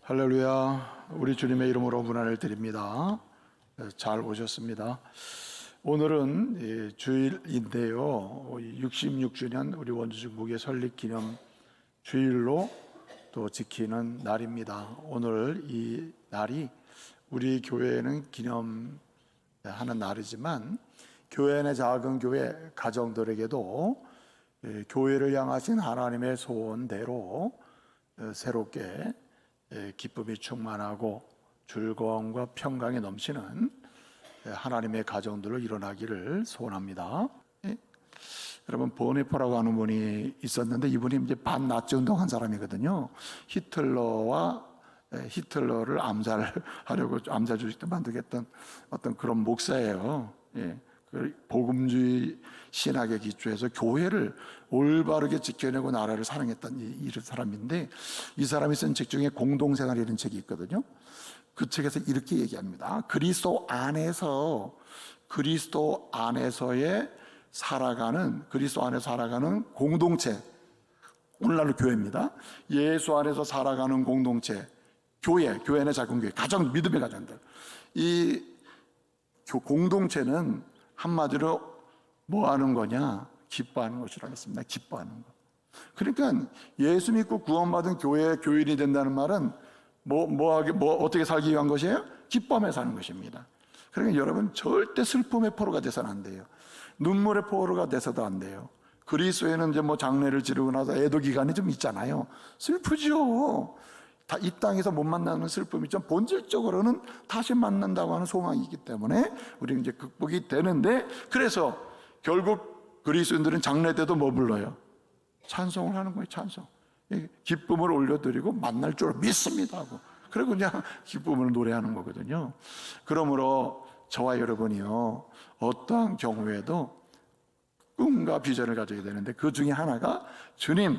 할렐루야. 우리 주님의 이름으로 문안을 드립니다. 잘 오셨습니다. 오늘은 주일인데요, 66주년 우리 원주중국의 설립 기념 주일로 또 지키는 날입니다. 오늘 이 날이 우리 교회에는 기념하는 날이지만 교회 내 작은 교회 가정들에게도 교회를 향하신 하나님의 소원대로 새롭게 기쁨이 충만하고 즐거움과 평강이 넘치는 하나님의 가정들로 일어나기를 소원합니다. 여러분, 보네포라고 하는 분이 있었는데 이분이 이제 반나치 운동한 사람이거든요. 히틀러를 암살하려고 암살 조직도 만들겠던 어떤 그런 목사예요. 복음주의 신학에 기초해서 교회를 올바르게 지켜내고 나라를 사랑했던 이 사람인데, 이 사람이 쓴 책 중에 공동생활이라는 책이 있거든요. 그 책에서 이렇게 얘기합니다. 그리스도 안에서 살아가는 공동체, 오늘날로 교회입니다. 예수 안에서 살아가는 공동체, 교회 내 작은 교회, 가정, 믿음의 가정들. 이 공동체는 한마디로 뭐 하는 거냐? 기뻐하는 것이라고 했습니다. 기뻐하는 것. 그러니까 예수 믿고 구원받은 교회의 교인이 된다는 말은 어떻게 살기 위한 것이에요? 기뻐하며 사는 것입니다. 그러니까 여러분, 절대 슬픔의 포로가 돼서는 안 돼요. 눈물의 포로가 돼서도 안 돼요. 그리스도에는 이제 장례를 지르고 나서 애도 기간이 좀 있잖아요. 슬프죠. 다 이 땅에서 못 만나는 슬픔이 좀 본질적으로는 다시 만난다고 하는 소망이기 때문에 우리는 이제 극복이 되는데, 그래서 결국 그리스도인들은 장례 때도 뭐 불러요? 찬송을 하는 거예요. 찬송. 기쁨을 올려드리고 만날 줄 믿습니다 하고, 그리고 그냥 기쁨을 노래하는 거거든요. 그러므로 저와 여러분이요, 어떠한 경우에도 꿈과 비전을 가져야 되는데, 그 중에 하나가 주님,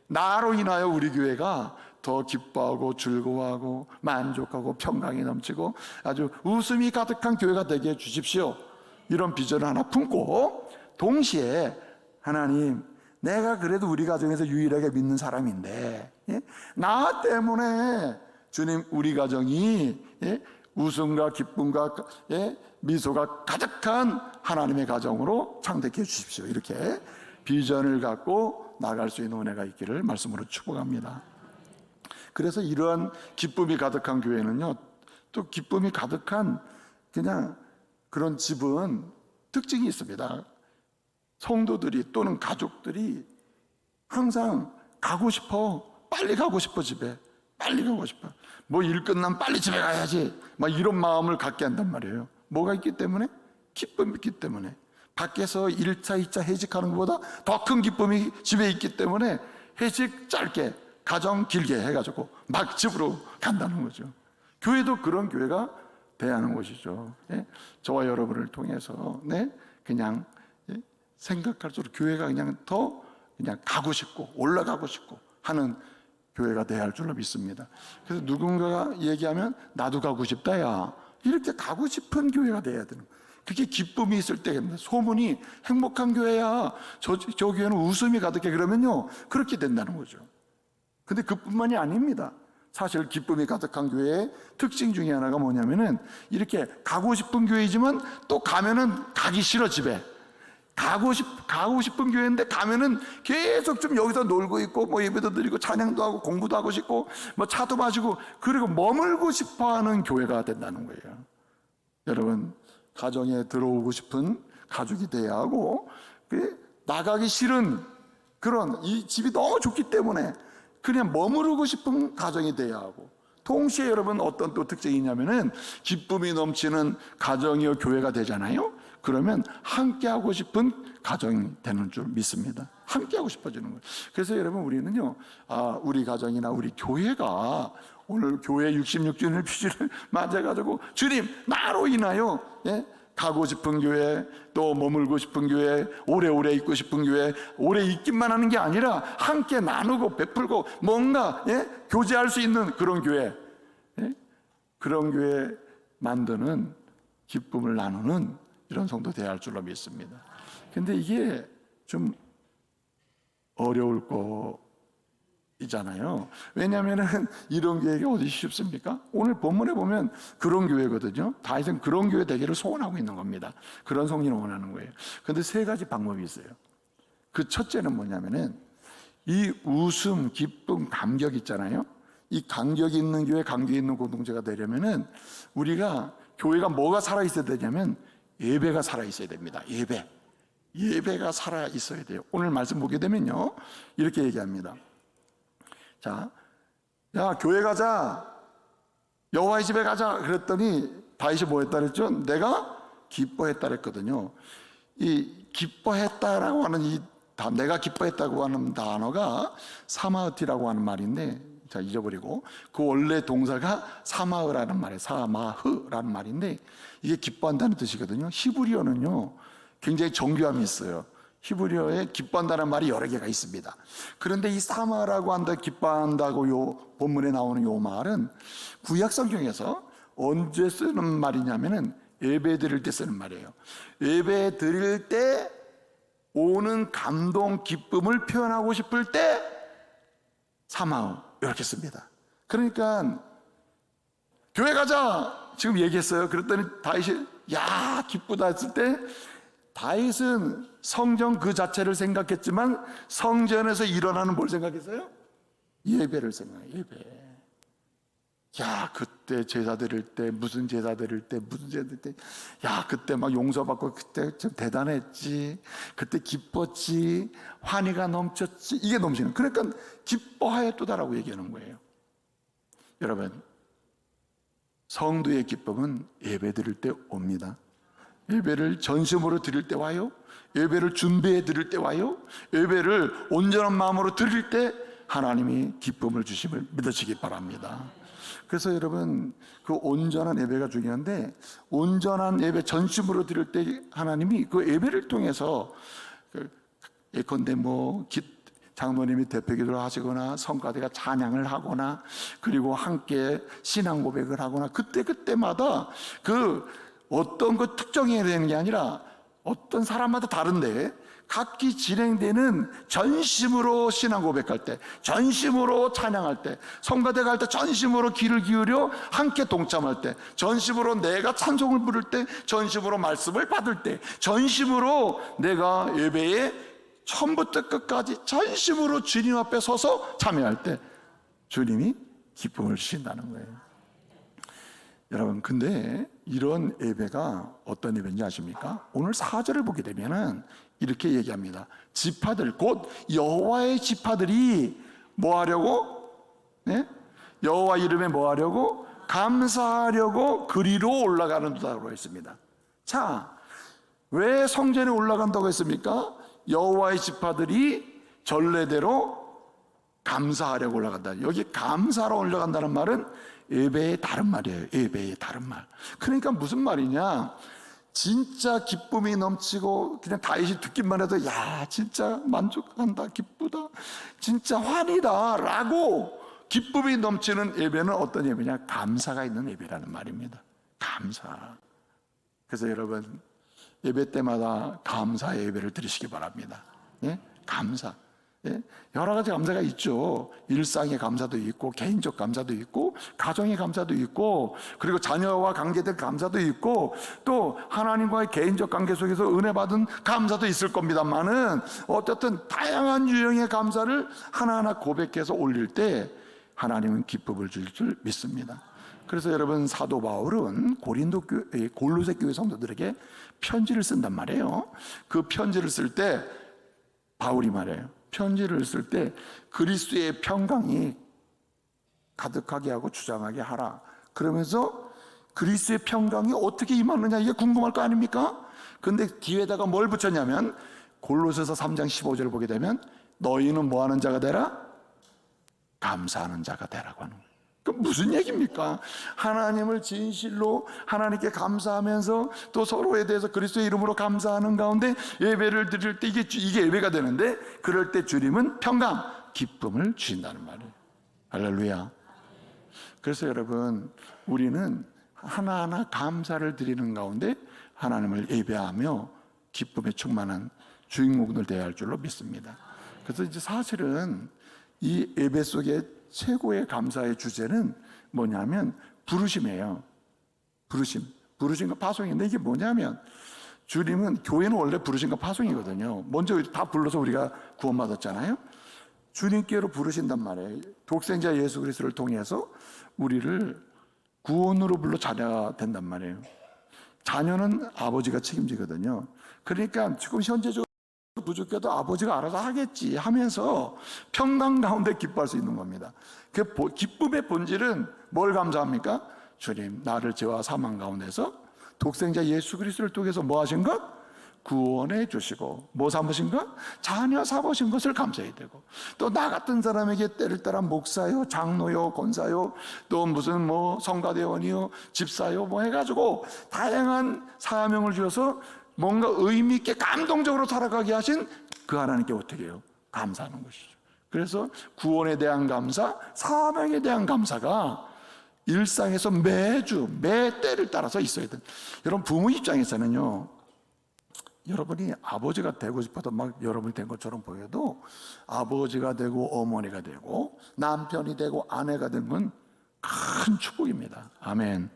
나로 인하여 우리 교회가 더 기뻐하고 즐거워하고 만족하고 평강이 넘치고 아주 웃음이 가득한 교회가 되게 해 주십시오. 이런 비전을 하나 품고, 동시에 하나님, 내가 그래도 우리 가정에서 유일하게 믿는 사람인데 나 때문에 주님, 우리 가정이 웃음과 기쁨과 미소가 가득한 하나님의 가정으로 창대케 해 주십시오. 이렇게 비전을 갖고 나갈 수 있는 은혜가 있기를 말씀으로 축복합니다. 그래서 이러한 기쁨이 가득한 교회는요, 또 기쁨이 가득한 그냥 그런 집은 특징이 있습니다. 성도들이 또는 가족들이 항상 가고 싶어, 빨리 가고 싶어, 집에 빨리 가고 싶어, 일 끝나면 빨리 집에 가야지, 이런 마음을 갖게 한단 말이에요. 뭐가 있기 때문에? 기쁨이 있기 때문에. 밖에서 1차, 2차 회식하는 것보다 더 큰 기쁨이 집에 있기 때문에 회식 짧게, 가정 길게 해가지고 막 집으로 간다는 거죠. 교회도 그런 교회가 돼야 하는 것이죠. 저와 여러분을 통해서 그냥 생각할수록 교회가 그냥 더 가고 싶고 올라가고 싶고 하는 교회가 돼야 할 줄로 믿습니다. 그래서 누군가가 얘기하면 나도 가고 싶다, 야, 이렇게 가고 싶은 교회가 돼야 되는 거예요. 그게 기쁨이 있을 때입니다. 소문이 행복한 교회야, 저 교회는 웃음이 가득해, 그러면요 그렇게 된다는 거죠. 근데 그뿐만이 아닙니다. 사실 기쁨이 가득한 교회의 특징 중에 하나가 뭐냐면은, 이렇게 가고 싶은 교회지만 또 가면은 가기 싫어. 집에 가고 싶은 교회인데 가면은 계속 좀 여기서 놀고 있고 예배도 드리고 찬양도 하고 공부도 하고 싶고 차도 마시고, 그리고 머물고 싶어하는 교회가 된다는 거예요. 여러분, 가정에 들어오고 싶은 가족이 돼야 하고, 나가기 싫은 그런, 이 집이 너무 좋기 때문에 그냥 머무르고 싶은 가정이 돼야 하고, 동시에 여러분 어떤 또 특징이 있냐면은, 기쁨이 넘치는 가정이요 교회가 되잖아요. 그러면 함께하고 싶은 가정이 되는 줄 믿습니다. 함께하고 싶어지는 거예요. 그래서 여러분, 우리는요, 우리 가정이나 우리 교회가 오늘 교회 66주년을 피지를 맞아가지고 주님, 나로 인하여 가고 싶은 교회, 또 머물고 싶은 교회, 오래오래 있고 싶은 교회, 오래 있기만 하는 게 아니라 함께 나누고 베풀고 뭔가 교제할 수 있는 그런 교회, 그런 교회 만드는, 기쁨을 나누는 이런 성도 되어야 할 줄로 믿습니다. 근데 이게 좀 어려울 거 이잖아요. 왜냐하면 이런 교회가 어디 쉽습니까? 오늘 본문에 보면 그런 교회거든요. 다윗은 그런 교회 되기를 소원하고 있는 겁니다. 그런 성리를 원하는 거예요. 그런데 세 가지 방법이 있어요. 그 첫째는 뭐냐면은 이 웃음, 기쁨, 감격 있잖아요. 이 감격이 있는 교회, 감격이 있는 공동체가 되려면은 우리가 교회가 뭐가 살아 있어야 되냐면 예배가 살아 있어야 됩니다. 예배가 살아 있어야 돼요. 오늘 말씀 보게 되면요, 이렇게 얘기합니다. 자, 야 교회 가자, 여호와의 집에 가자 그랬더니 다윗이 뭐 했다 그랬죠? 내가 기뻐했다 그랬거든요. 이 기뻐했다라고 하는 내가 기뻐했다고 하는 단어가 사마흐티라고 하는 말인데, 자 잊어버리고, 그 원래 동사가 사마흐라는 말이에요. 사마흐라는 말인데 이게 기뻐한다는 뜻이거든요. 히브리어는요 굉장히 정교함이 있어요. 히브리어에 기뻐한다는 말이 여러 개가 있습니다. 그런데 이 사마라고 한다, 기뻐한다고 요 본문에 나오는 요 말은 구약 성경에서 언제 쓰는 말이냐면은 예배 드릴 때 쓰는 말이에요. 예배 드릴 때 오는 감동, 기쁨을 표현하고 싶을 때 사마우 이렇게 씁니다. 그러니까 교회 가자 지금 얘기했어요. 그랬더니 다윗이 야 기쁘다 했을 때 다윗은 성전 그 자체를 생각했지만 성전에서 일어나는 뭘 생각했어요? 예배를 생각해요. 예배. 야 그때 제사 드릴 때 무슨 제사 드릴 때 야 그때 막 용서받고 그때 좀 대단했지, 그때 기뻤지, 환희가 넘쳤지, 이게 넘치는, 그러니까 기뻐하였도다라고 얘기하는 거예요. 여러분, 성도의 기쁨은 예배 드릴 때 옵니다. 예배를 전심으로 드릴 때 와요. 예배를 준비해 드릴 때 와요. 예배를 온전한 마음으로 드릴 때 하나님이 기쁨을 주심을 믿으시기 바랍니다. 그래서 여러분, 그 온전한 예배가 중요한데, 온전한 예배 전심으로 드릴 때 하나님이 그 예배를 통해서 예컨대 장로님이 대표 기도를 하시거나 성가대가 찬양을 하거나 그리고 함께 신앙 고백을 하거나 그때마다 그 어떤 그 특정해야 되는 게 아니라 어떤 사람마다 다른데 각기 진행되는 전심으로 신앙 고백할 때, 전심으로 찬양할 때, 성가대 갈 때 전심으로 귀를 기울여 함께 동참할 때, 전심으로 내가 찬송을 부를 때, 전심으로 말씀을 받을 때, 전심으로 내가 예배에 처음부터 끝까지 전심으로 주님 앞에 서서 참여할 때 주님이 기쁨을 주신다는 거예요. 여러분, 근데 이런 예배가 어떤 예배인지 아십니까? 오늘 4절을 보게 되면은 이렇게 얘기합니다. 지파들, 곧 여호와의 지파들이 뭐 하려고? 네? 여호와 이름에 뭐 하려고? 감사하려고 그리로 올라가는다고 했습니다. 자, 왜 성전에 올라간다고 했습니까? 여호와의 지파들이 전례대로 감사하려고 올라간다. 여기 감사로 올라간다는 말은 예배의 다른 말이에요. 예배의 다른 말. 그러니까 무슨 말이냐? 진짜 기쁨이 넘치고 그냥 다윗이 듣기만 해도 야 진짜 만족한다, 기쁘다, 진짜 환희다 라고 기쁨이 넘치는 예배는 어떤 예배냐? 감사가 있는 예배라는 말입니다. 감사. 그래서 여러분, 예배 때마다 감사의 예배를 드리시기 바랍니다. 예? 감사. 예? 여러 가지 감사가 있죠. 일상의 감사도 있고, 개인적 감사도 있고, 가정의 감사도 있고, 그리고 자녀와 관계된 감사도 있고, 또 하나님과의 개인적 관계 속에서 은혜 받은 감사도 있을 겁니다만은, 어쨌든 다양한 유형의 감사를 하나하나 고백해서 올릴 때 하나님은 기쁨을 줄 줄 믿습니다. 그래서 여러분, 사도 바울은 골로새 교회 성도들에게 편지를 쓴단 말이에요. 그 편지를 쓸 때 바울이 말해요. 편지를 쓸 때 그리스도의 평강이 가득하게 하고 주장하게 하라. 그러면서 그리스도의 평강이 어떻게 임하느냐, 이게 궁금할 거 아닙니까? 근데 뒤에다가 뭘 붙였냐면 골로새서 3장 15절을 보게 되면 너희는 뭐 하는 자가 되라? 감사하는 자가 되라고 하는 거예요. 그 무슨 얘기입니까? 하나님을 진실로 하나님께 감사하면서 또 서로에 대해서 그리스도의 이름으로 감사하는 가운데 예배를 드릴 때 이게 예배가 되는데, 그럴 때 주님은 평강, 기쁨을 주신다는 말이에요. 할렐루야. 그래서 여러분, 우리는 하나하나 감사를 드리는 가운데 하나님을 예배하며 기쁨에 충만한 주인공들 되어야 할 줄로 믿습니다. 그래서 이제 사실은 이 예배 속의 최고의 감사의 주제는 뭐냐면 부르심이에요. 부르심과 파송인데, 이게 뭐냐면 주님은, 교회는 원래 부르심과 파송이거든요. 먼저 다 불러서 우리가 구원받았잖아요. 주님께로 부르신단 말이에요. 독생자 예수 그리스도를 통해서 우리를 구원으로 불러 자녀가 된단 말이에요. 자녀는 아버지가 책임지거든요. 그러니까 지금 현재적으로 부족해도 아버지가 알아서 하겠지 하면서 평강 가운데 기뻐할 수 있는 겁니다. 그 기쁨의 본질은 뭘 감사합니까? 주님, 나를 죄와 사망 가운데서 독생자 예수 그리스도를 통해서 뭐 하신 것? 구원해 주시고, 뭐 삼으신 것? 자녀 삼으신 것을 감사해야 되고, 또 나 같은 사람에게 때를 따라 목사요, 장로요, 권사요, 또 무슨 뭐 성가대원이요, 집사요, 뭐 해가지고 다양한 사명을 주어서 뭔가 의미 있게 감동적으로 살아가게 하신 그 하나님께 어떻게 해요? 감사하는 것이죠. 그래서 구원에 대한 감사, 사명에 대한 감사가 일상에서 매주 매 때를 따라서 있어야 돼요. 여러분, 부모 입장에서는요, 여러분이 아버지가 되고 싶어도 막 여러분이 된 것처럼 보여도 아버지가 되고 어머니가 되고 남편이 되고 아내가 된 건 큰 축복입니다. 아멘.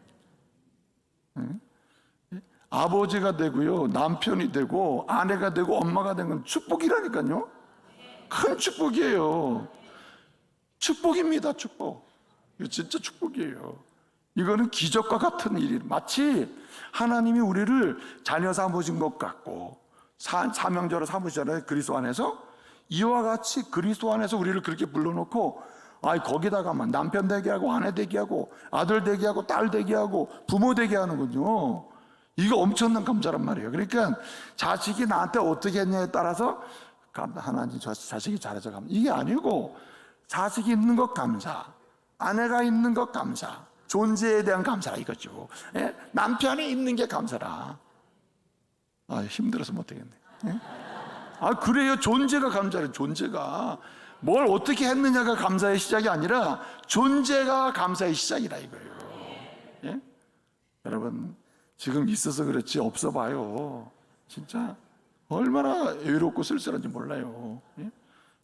아버지가 되고요, 남편이 되고 아내가 되고 엄마가 된 건 축복이라니까요. 큰 축복이에요. 축복입니다. 축복. 이거 진짜 축복이에요. 이거는 기적과 같은 일이, 마치 하나님이 우리를 자녀 삼으신 것 같고 사명자로 삼으시잖아요. 그리스도 안에서. 이와 같이 그리스도 안에서 우리를 그렇게 불러놓고, 거기다가만 남편 되게 하고 아내 되게 하고 아들 되게 하고 딸 되게 하고 부모 되게 하는군요. 이거 엄청난 감사란 말이에요. 그러니까 자식이 나한테 어떻게 했냐에 따라서 하나님 저 자식이 잘해서 감사, 이게 아니고 자식이 있는 것 감사, 아내가 있는 것 감사, 존재에 대한 감사라 이거죠. 예? 남편이 있는 게 감사라. 힘들어서 못하겠네. 예? 그래요. 존재가 감사래. 존재가 뭘 어떻게 했느냐가 감사의 시작이 아니라 존재가 감사의 시작이라 이거예요. 예? 여러분, 지금 있어서 그렇지 없어 봐요. 진짜 얼마나 외롭고 쓸쓸한지 몰라요. 예?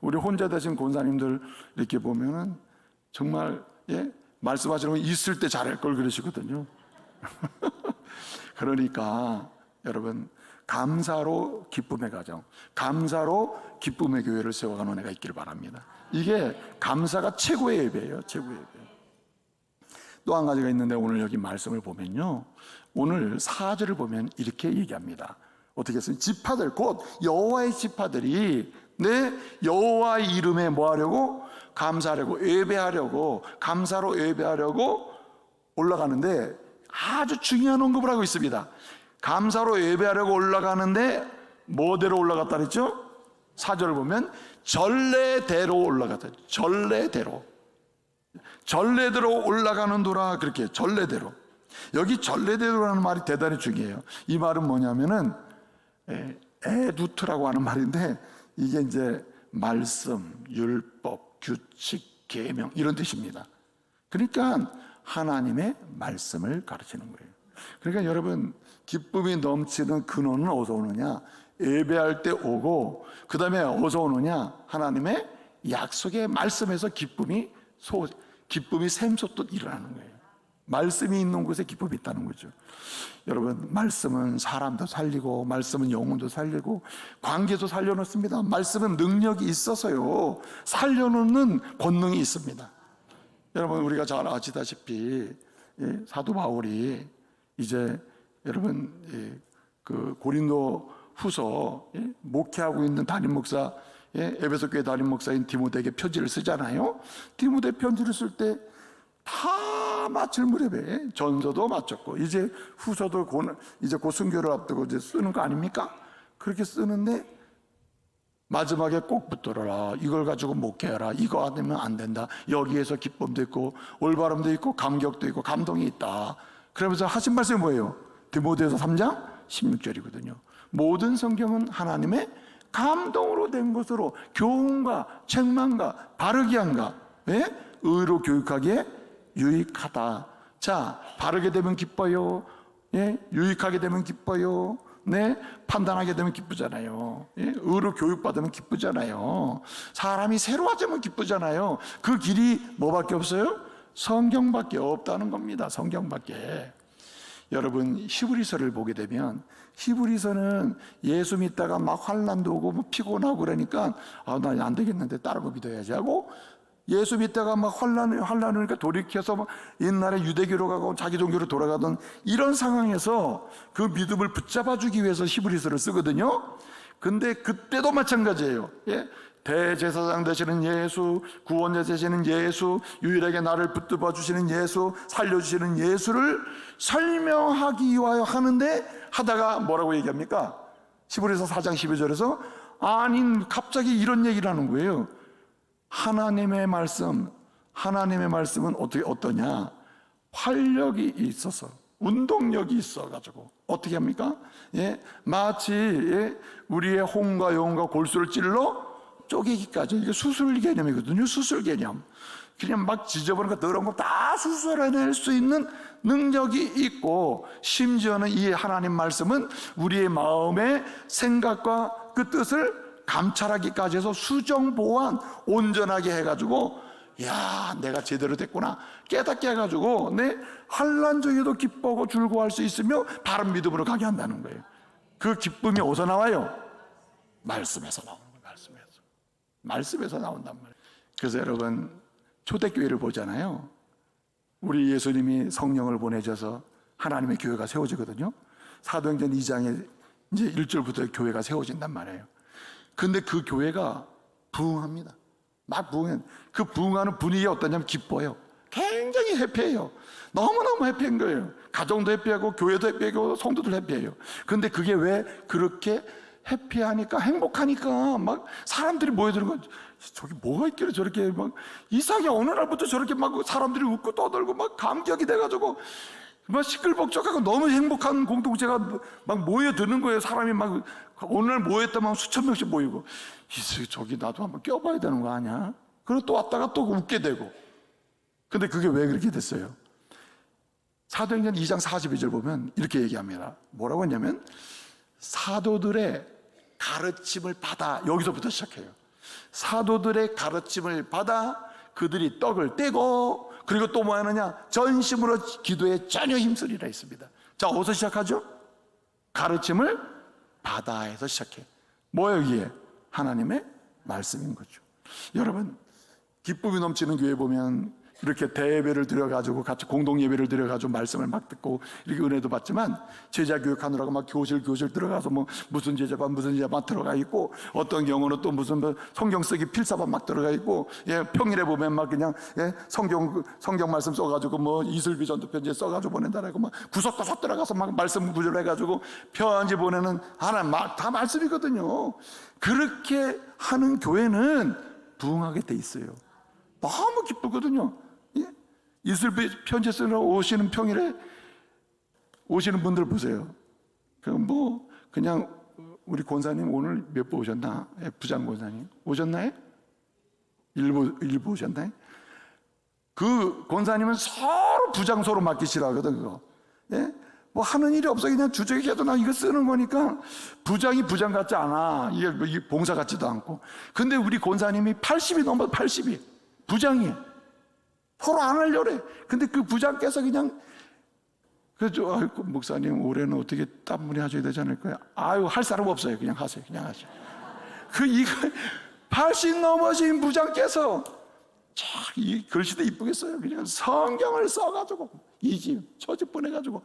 우리 혼자 되신 권사님들 이렇게 보면은 정말, 예? 말씀하시는 건 있을 때 잘할 걸 그러시거든요. 그러니까 여러분, 감사로 기쁨의 가정, 감사로 기쁨의 교회를 세워가는 은혜가 있기를 바랍니다. 이게 감사가 최고의 예배예요. 최고의 예배. 또 한 가지가 있는데, 오늘 여기 말씀을 보면요, 오늘 4절을 보면 이렇게 얘기합니다. 어떻게 했어요? 지파들, 곧 여호와의 지파들이 내 여호와의 이름에 뭐 하려고? 감사하려고, 예배하려고, 감사로 예배하려고 올라가는데, 아주 중요한 언급을 하고 있습니다. 감사로 예배하려고 올라가는데 뭐대로 올라갔다 그랬죠? 4절을 보면 전례대로 올라갔다. 전례대로 올라가는도라. 그렇게 전례대로. 여기 전례대로라는 말이 대단히 중요해요. 이 말은 뭐냐면은 에두트라고 하는 말인데, 이게 이제 말씀, 율법, 규칙, 계명 이런 뜻입니다. 그러니까 하나님의 말씀을 가르치는 거예요. 그러니까 여러분, 기쁨이 넘치는 근원은 어디서 오느냐? 예배할 때 오고, 그 다음에 어디서 오느냐? 하나님의 약속의 말씀에서 기쁨이 샘솟듯 일어나는 거예요. 말씀이 있는 곳에 기쁨이 있다는 거죠. 여러분, 말씀은 사람도 살리고, 말씀은 영혼도 살리고, 관계도 살려놓습니다. 말씀은 능력이 있어서요, 살려놓는 권능이 있습니다. 여러분, 우리가 잘 아시다시피 사도 바울이 이제 여러분 그 고린도 후서 목회하고 있는 담임 목사, 에베소 교회 담임 목사인 디모데에게 편지를 쓰잖아요. 디모데 편지를 쓸 때 다 마칠 무렵에 전서도 마쳤고 이제 후서도 이제 곧 순교를 앞두고 이제 쓰는 거 아닙니까? 그렇게 쓰는데 마지막에 꼭 붙들어라. 이걸 가지고 목회하라. 이거 안 되면 안 된다. 여기에서 기쁨도 있고 올바름도 있고 감격도 있고 감동이 있다. 그러면서 하신 말씀이 뭐예요? 디모데서 3장 16절이거든요. 모든 성경은 하나님의 감동으로 된 것으로 교훈과 책망과 바르게 한가, 의로 교육하기에 유익하다. 자, 바르게 되면 기뻐요. 유익하게 되면 기뻐요. 네, 판단하게 되면 기쁘잖아요. 예? 의로 교육받으면 기쁘잖아요. 사람이 새로워지면 기쁘잖아요. 그 길이 뭐밖에 없어요? 성경밖에 없다는 겁니다. 성경밖에. 여러분, 히브리서를 보게 되면 히브리서는 예수 믿다가 막 환난도 오고 뭐 피곤하고 그러니까 나 안 되겠는데 다른 거 믿어야지 하고, 예수 믿다가 막 환난을 돌이켜서 막 옛날에 유대교로 가고 자기 종교로 돌아가던 이런 상황에서 그 믿음을 붙잡아 주기 위해서 히브리서를 쓰거든요. 근데 그때도 마찬가지예요. 예? 대제사장 되시는 예수, 구원자 되시는 예수, 유일하게 나를 붙들어 주시는 예수, 살려주시는 예수를 설명하기 위하여 하는데, 하다가 뭐라고 얘기합니까? 히브리서 4장 12절에서 아니 갑자기 이런 얘기를 하는 거예요. 하나님의 말씀은 어떠냐? 활력이 있어서, 운동력이 있어가지고 어떻게 합니까? 예, 마치 우리의 홍과 영과 골수를 찔러 쪼개기까지. 이게 수술 개념이거든요. 수술 개념. 그냥 막 지저분한 거 더러운 거 다 수술해낼 수 있는 능력이 있고, 심지어는 이 하나님 말씀은 우리의 마음의 생각과 그 뜻을 감찰하기까지 해서 수정 보완 온전하게 해가지고, 야, 내가 제대로 됐구나 깨닫게 해가지고 내 환난 중에도 기뻐하고 즐거워할 수 있으며 바른 믿음으로 가게 한다는 거예요. 그 기쁨이 어디서 나와요? 말씀에서 나오는 거예요. 말씀에서 나온단 말이에요. 그래서 여러분, 초대교회를 보잖아요. 우리 예수님이 성령을 보내셔서 하나님의 교회가 세워지거든요. 사도행전 2장에 이제 1절부터 교회가 세워진단 말이에요. 근데 그 교회가 부흥합니다. 막 부흥해. 그 부흥하는 분위기가 어떠냐면 기뻐요. 굉장히 해피해요. 너무너무 해피한 거예요. 가정도 해피하고 교회도 해피하고 성도들 해피해요. 근데 그게 왜 그렇게 해피하니까, 행복하니까 막 사람들이 모여드는 거죠. 저기 뭐가 있길래 저렇게 막 이상하게 어느 날부터 저렇게 막 사람들이 웃고 떠들고 막 감격이 돼가지고 막 시끌벅적하고 너무 행복한 공동체가 막 모여드는 거예요. 사람이 막 어느 날 모였다면 수천 명씩 모이고, 저기 나도 한번 껴봐야 되는 거 아니야? 그리고 또 왔다가 또 웃게 되고. 근데 그게 왜 그렇게 됐어요? 사도행전 2장 42절 보면 이렇게 얘기합니다. 뭐라고 했냐면, 사도들의 가르침을 받아, 여기서부터 시작해요. 사도들의 가르침을 받아 그들이 떡을 떼고, 그리고 또 뭐 하느냐? 전심으로 기도에 전혀 힘쓰리라 했습니다. 자, 어디서 시작하죠? 가르침을 받아에서 시작해. 뭐예요 이게? 하나님의 말씀인 거죠. 여러분, 기쁨이 넘치는 교회 보면 이렇게 대예배를 드려가지고 같이 공동예배를 드려가지고 말씀을 막 듣고 이렇게 은혜도 받지만, 제자 교육하느라고 막 교실 들어가서 뭐 무슨 제자반 들어가 있고, 어떤 경우는 또 무슨 성경 쓰기 필사반 막 들어가 있고, 예, 평일에 보면 막 그냥 성경 말씀 써가지고 뭐 이슬비 전도 편지 써가지고 보낸다라고 막 구석구석 들어가서 막 말씀 구절 해가지고 편지 보내는 하나 다 말씀이거든요. 그렇게 하는 교회는 부흥하게 돼 있어요. 너무 기쁘거든요. 이슬비 편지 쓰러 오시는 평일에 오시는 분들 보세요. 그냥 우리 권사님 오늘 몇 분 오셨나? 부장 권사님 오셨나요? 일부 오셨나요? 그 권사님은 서로 부장 서로 맡기시라 하거든. 그거. 예? 뭐 하는 일이 없어. 그냥 주적이해도 나 이거 쓰는 거니까 부장이 부장 같지 않아. 이게 봉사 같지도 않고. 근데 우리 권사님이 80이 넘어, 80이 부장이 서로 안 하려래. 근데 그 부장께서 그냥, 그래서 아이고 목사님 올해는 어떻게 땀물이 하셔야 되지 않을까요? 아유, 할 사람 없어요. 그냥 하세요. 이거 80 넘어진 부장께서 이 글씨도 이쁘겠어요. 그냥 성경을 써가지고 이 집 저 집 보내가지고,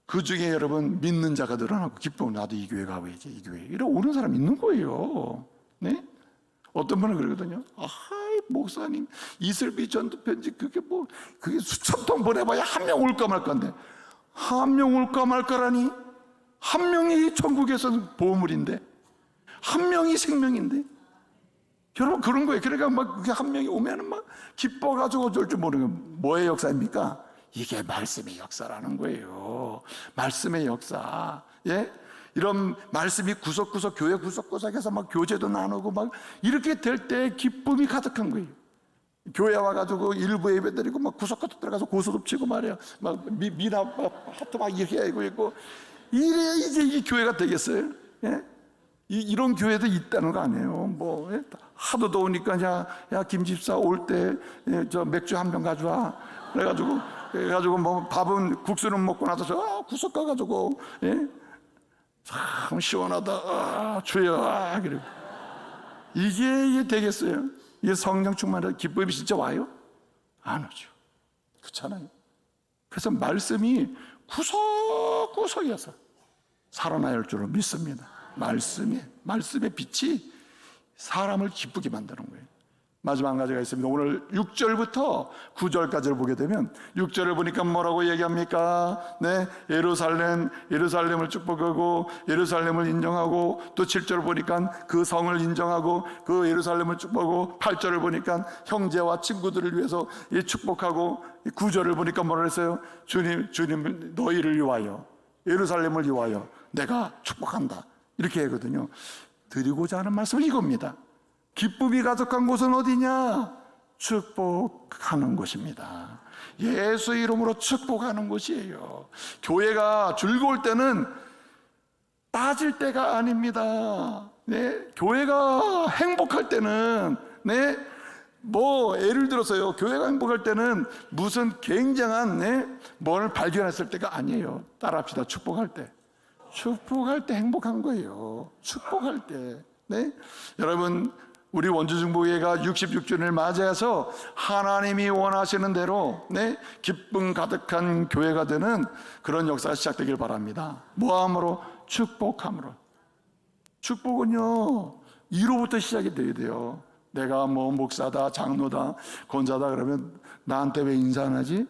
그 중에 여러분 믿는 자가 늘어나고 기쁨, 나도 이 교회 가봐야지, 이 교회. 이러 오는 사람 있는 거예요. 네? 어떤 분은 그러거든요. 목사님 이슬비 전도 편지 그게 수천 통 보내봐야 한 명 올까 말 건데, 한 명 올까 말 거라니. 한 명이 천국에서는 보물인데, 한 명이 생명인데. 여러분 그런 거예요. 그러니까 막 그게 한 명이 오면은 막 기뻐가지고 어쩔 줄 모르는 거예요. 뭐의 역사입니까? 이게 말씀의 역사라는 거예요. 말씀의 역사. 예? 이런 말씀이 구석구석, 교회 구석구석에서 막 교제도 나누고 막 이렇게 될 때 기쁨이 가득한 거예요. 교회 와가지고 일부 예배 드리고 막 구석구석 들어가서 고소도 치고 말이야. 막 미나 하트 막 이렇게 하고 있고, 이래야 이제 이게 교회가 되겠어요? 예? 이런 교회도 있다는 거 아니에요. 뭐 하도 더우니까 야 김집사 올 때 저 맥주 한 병 가져와. 그래가지고 뭐 밥은 국수는 먹고 나서 저 구석 가가지고 참 시원하다. 주여. 그리고 이게 되겠어요? 이게 성령 충만한 기쁨이 진짜 와요? 안 오죠. 그렇잖아요. 그래서 말씀이 구석구석에서 살아나야 할 줄을 믿습니다. 말씀의 빛이 사람을 기쁘게 만드는 거예요. 마지막 한 가지가 있습니다. 오늘 6절부터 9절까지를 보게 되면 6절을 보니까 뭐라고 얘기합니까? 네, 예루살렘을 축복하고 예루살렘을 인정하고, 또 7절을 보니까 그 성을 인정하고 그 예루살렘을 축복하고, 8절을 보니까 형제와 친구들을 위해서 축복하고, 9절을 보니까 뭐라 했어요? 주님 너희를 위하여, 예루살렘을 위하여 내가 축복한다, 이렇게 하거든요. 드리고자 하는 말씀은 이겁니다. 기쁨이 가득한 곳은 어디냐? 축복하는 곳입니다. 예수 이름으로 축복하는 곳이에요. 교회가 즐거울 때는 따질 때가 아닙니다. 네? 교회가 행복할 때는, 네? 뭐 예를 들어서요, 교회가 행복할 때는 무슨 굉장한 뭘 발견했을 때가 아니에요. 따라합시다. 축복할 때 행복한 거예요. 축복할 때. 네? 여러분, 우리 원주중보회가 66주년을 맞이해서 하나님이 원하시는 대로 기쁨 가득한 교회가 되는 그런 역사가 시작되길 바랍니다. 뭐함으로? 축복함으로. 축복은요, 이로부터 시작이 돼야 돼요. 내가 뭐 목사다, 장로다, 권사다 그러면 나한테 왜 인사 안 하지?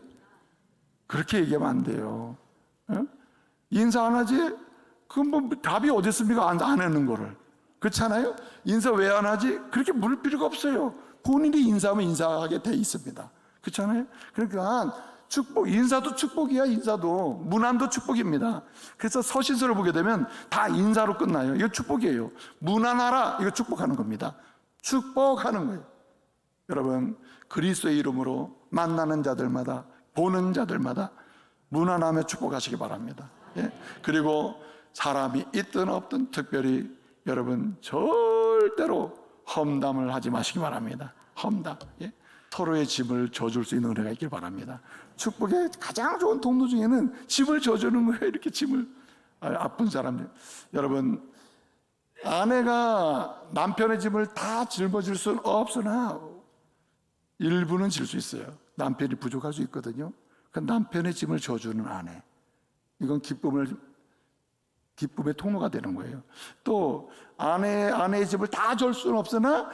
그렇게 얘기하면 안 돼요. 인사 안 하지? 그건 뭐 답이 어디 있습니까? 안 하는 거를. 그렇잖아요? 인사 왜 안 하지? 그렇게 물을 필요가 없어요. 본인이 인사하면 인사하게 돼 있습니다. 그렇잖아요? 그러니까 축복, 인사도 축복이야. 인사도 문안도 축복입니다. 그래서 서신서를 보게 되면 다 인사로 끝나요. 이거 축복이에요. 문안하라, 이거 축복하는 겁니다. 축복하는 거예요. 여러분, 그리스도의 이름으로 만나는 자들마다, 보는 자들마다 문안하며 축복하시기 바랍니다. 그리고 사람이 있든 없든 특별히 여러분 절대로 험담을 하지 마시기 바랍니다. 험담. 서로의 짐을 져줄 수 있는 은혜가 있길 바랍니다. 축복의 가장 좋은 통로 중에는 짐을 져주는 거예요. 이렇게 짐을. 아픈 사람들. 여러분, 아내가 남편의 짐을 다 짊어질 수는 없으나 일부는 질 수 있어요. 남편이 부족할 수 있거든요. 그 남편의 짐을 져주는 아내. 이건 기쁨의 통로가 되는 거예요. 또 아내의 짐을 다 줄 수는 없으나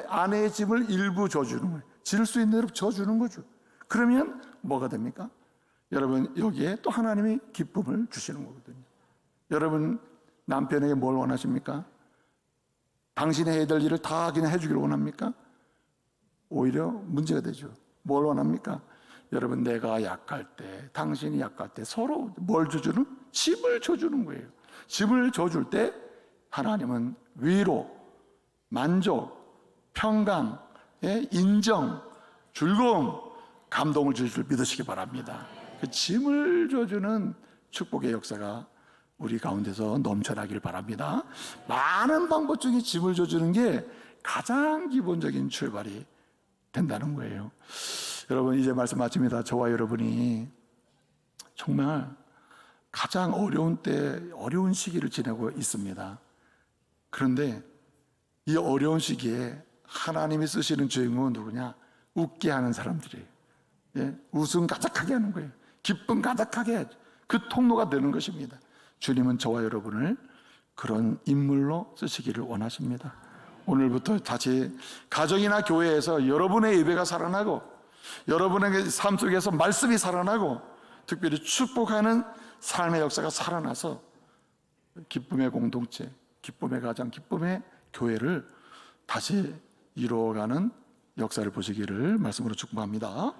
아내의 짐을 일부 져주는 거예요. 질 수 있는 대로 져주는 거죠. 그러면 뭐가 됩니까? 여러분, 여기에 또 하나님이 기쁨을 주시는 거거든요. 여러분, 남편에게 뭘 원하십니까? 당신이 해야 될 일을 다 그냥 해주기를 원합니까? 오히려 문제가 되죠. 뭘 원합니까? 여러분, 내가 약할 때, 당신이 약할 때 서로 뭘 줘주는? 짐을 줘주는 거예요. 짐을 줘줄 때 하나님은 위로, 만족, 평강, 인정, 즐거움, 감동을 주실 줄 믿으시기 바랍니다. 그 짐을 줘주는 축복의 역사가 우리 가운데서 넘쳐나길 바랍니다. 많은 방법 중에 짐을 줘주는 게 가장 기본적인 출발이 된다는 거예요. 여러분, 이제 말씀 마칩니다. 저와 여러분이 정말 가장 어려운 시기를 지내고 있습니다. 그런데 이 어려운 시기에 하나님이 쓰시는 주인공은 누구냐? 웃게 하는 사람들이에요. 웃음 가득하게 하는 거예요. 기쁨 가득하게 그 통로가 되는 것입니다. 주님은 저와 여러분을 그런 인물로 쓰시기를 원하십니다. 오늘부터 다시 가정이나 교회에서 여러분의 예배가 살아나고, 여러분의 삶 속에서 말씀이 살아나고, 특별히 축복하는 삶의 역사가 살아나서 기쁨의 공동체, 기쁨의 가정, 기쁨의 교회를 다시 이루어가는 역사를 보시기를 말씀으로 축복합니다.